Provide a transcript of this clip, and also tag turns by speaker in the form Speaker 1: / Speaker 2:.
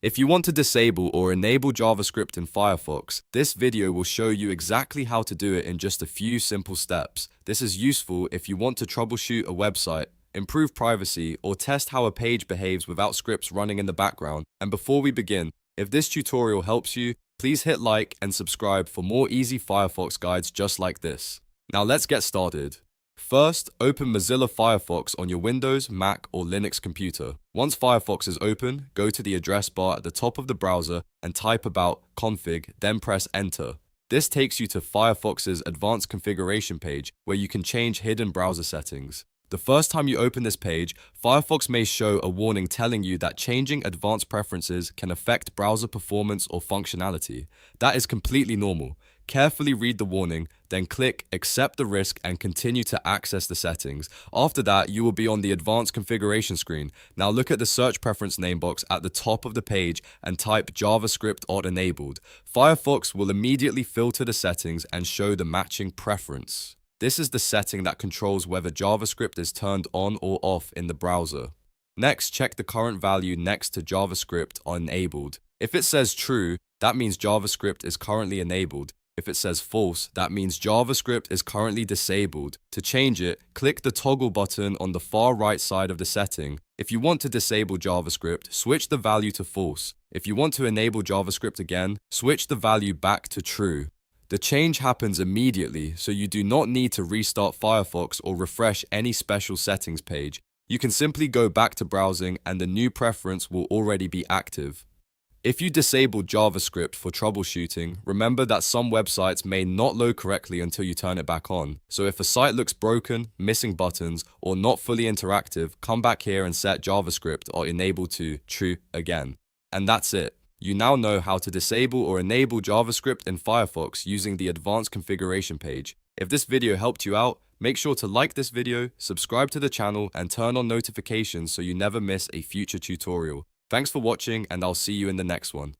Speaker 1: If you want to disable or enable JavaScript in Firefox, this video will show you exactly how to do it in just a few simple steps. This is useful if you want to troubleshoot a website, improve privacy, or test how a page behaves without scripts running in the background. And before we begin, if this tutorial helps you, please hit like and subscribe for more easy Firefox guides just like this. Now let's get started. First, open Mozilla Firefox on your Windows, Mac, or Linux computer. Once Firefox is open, go to the address bar at the top of the browser and type about config, then press enter. This takes you to Firefox's advanced configuration page where you can change hidden browser settings. The first time you open this page, Firefox may show a warning telling you that changing advanced preferences can affect browser performance or functionality. That is completely normal. Carefully read the warning, then click Accept the risk and continue to access the settings. After that, you will be on the advanced configuration screen. Now look at the search preference name box at the top of the page and type JavaScript.Enabled. Firefox will immediately filter the settings and show the matching preference. This is the setting that controls whether JavaScript is turned on or off in the browser. Next, check the current value next to JavaScript.Enabled. If it says true, that means JavaScript is currently enabled. If it says false, that means JavaScript is currently disabled. To change it, click the toggle button on the far right side of the setting. If you want to disable JavaScript, switch the value to false. If you want to enable JavaScript again, switch the value back to true. The change happens immediately, so you do not need to restart Firefox or refresh any special settings page. You can simply go back to browsing and the new preference will already be active. If you disable JavaScript for troubleshooting, remember that some websites may not load correctly until you turn it back on. So if a site looks broken, missing buttons, or not fully interactive, come back here and set JavaScript or enable to true again. And that's it. You now know how to disable or enable JavaScript in Firefox using the advanced configuration page. If this video helped you out, make sure to like this video, subscribe to the channel, and turn on notifications so you never miss a future tutorial. Thanks for watching, and I'll see you in the next one.